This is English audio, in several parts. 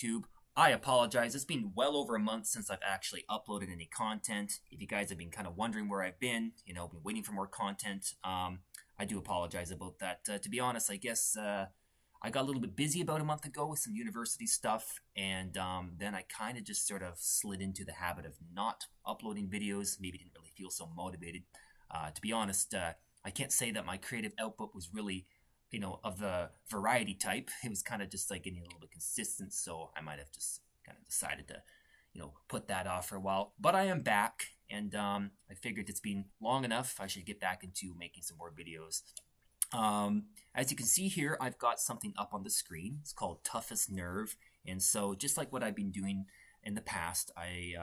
YouTube. I apologize. It's been well over a month since I've actually uploaded any content. If you guys have been kind of wondering where I've been, been waiting for more content, I do apologize about that. To be honest, I guess I got a little bit busy about a month ago with some university stuff, and then I kind of just sort of slid into the habit of not uploading videos. Maybe didn't really feel so motivated. To be honest, I can't say that my creative output was really of the variety type. It was kind of just like getting a little bit consistent, so I might have just kind of decided to, put that off for a while. But I am back, and I figured it's been long enough. I should get back into making some more videos. As you can see here, I've got something up on the screen. It's called Toughest Nerve, and so just like what I've been doing in the past, I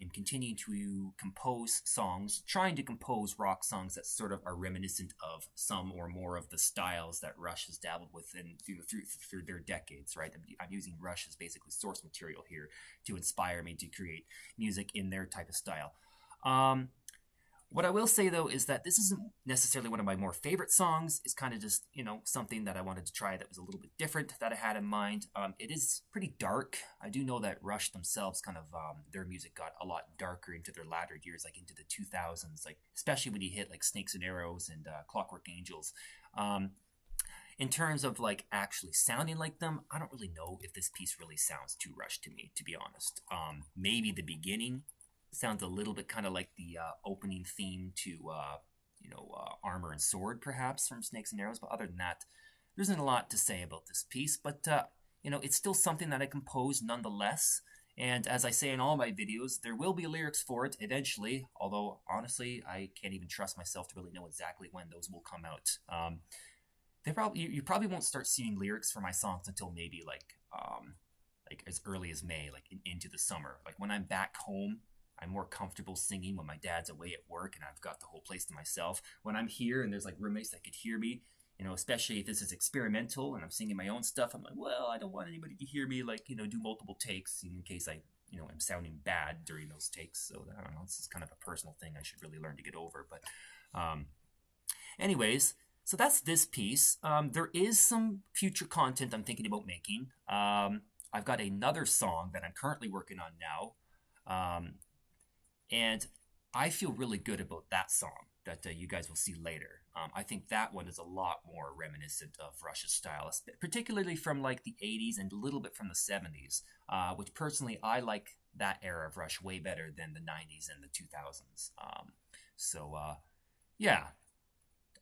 am continuing to compose songs, trying to compose rock songs that sort of are reminiscent of some or more of the styles that Rush has dabbled with through their decades, right? I'm using Rush as basically source material here to inspire me to create music in their type of style. What I will say, though, is that this isn't necessarily one of my more favorite songs. It's kind of just, something that I wanted to try that was a little bit different that I had in mind. It is pretty dark. I do know that Rush themselves kind of, their music got a lot darker into their latter years, like into the 2000s, like especially when you hit like Snakes and Arrows and Clockwork Angels. In terms of like actually sounding like them, I don't really know if this piece really sounds too Rush to me, to be honest. Maybe the beginning sounds a little bit kind of like the opening theme to, Armor and Sword, perhaps, from Snakes and Arrows. But other than that, there isn't a lot to say about this piece. But, it's still something that I composed nonetheless. And as I say in all my videos, there will be lyrics for it eventually. Although, honestly, I can't even trust myself to really know exactly when those will come out. You probably won't start seeing lyrics for my songs until maybe like as early as May, like into the summer. Like when I'm back home, I'm more comfortable singing when my dad's away at work and I've got the whole place to myself. When I'm here and there's like roommates that could hear me, especially if this is experimental and I'm singing my own stuff, I'm like, well, I don't want anybody to hear me do multiple takes in case I, am sounding bad during those takes. So I don't know, this is kind of a personal thing I should really learn to get over. But anyways, so that's this piece. There is some future content I'm thinking about making. I've got another song that I'm currently working on now. And I feel really good about that song that you guys will see later. I think that one is a lot more reminiscent of Rush's style, particularly from like the 80s and a little bit from the 70s, which personally I like that era of Rush way better than the 90s and the 2000s. Yeah,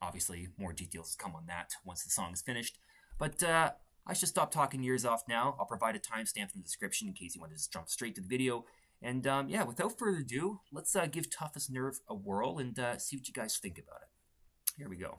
obviously more details come on that once the song is finished. But I should stop talking years off now. I'll provide a timestamp in the description in case you want to just jump straight to the video. And yeah, without further ado, let's give Toughest Nerve a whirl and see what you guys think about it. Here we go.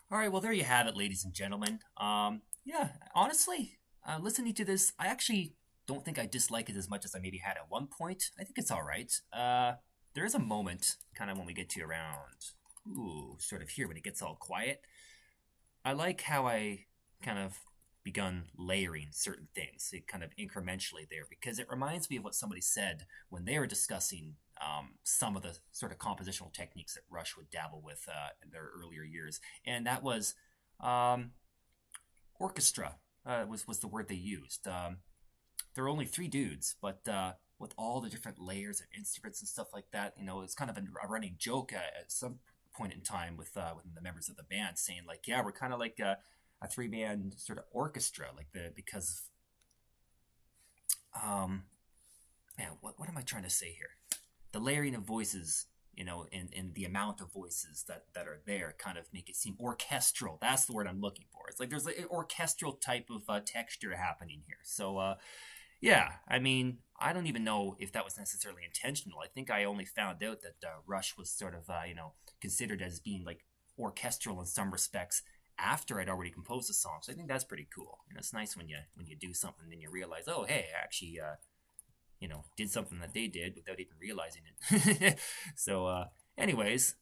All right, well, there you have it, ladies and gentlemen. Yeah, honestly, listening to this, I actually don't think I dislike it as much as I maybe had at one point. I think it's all right. There is a moment, kind of when we get to around, sort of here when it gets all quiet. I like how I kind of begun layering certain things, kind of incrementally there, because it reminds me of what somebody said when they were discussing some of the sort of compositional techniques that Rush would dabble with in their earlier years, and that was um, orchestra. Was the word they used. There are only three dudes, but with all the different layers and instruments and stuff like that, it's kind of a running joke at some point in time with the members of the band saying like, yeah, we're kind of like a three-man sort of orchestra, like because man, what am I trying to say here? The layering of voices, and the amount of voices that are there kind of make it seem orchestral. That's the word I'm looking for. It's like there's like an orchestral type of texture happening here. So, yeah, I mean, I don't even know if that was necessarily intentional. I think I only found out that Rush was sort of, considered as being like orchestral in some respects after I'd already composed the song. So I think that's pretty cool. It's nice when you do something and you realize, oh, hey, I actually, did something that they did without even realizing it. So, anyways,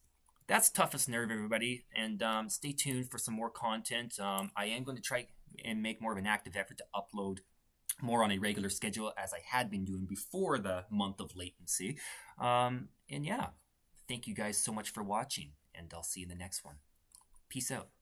that's Toughest Nerve, everybody. And stay tuned for some more content. I am going to try and make more of an active effort to upload more on a regular schedule as I had been doing before the month of latency. And yeah, thank you guys so much for watching, and I'll see you in the next one. Peace out.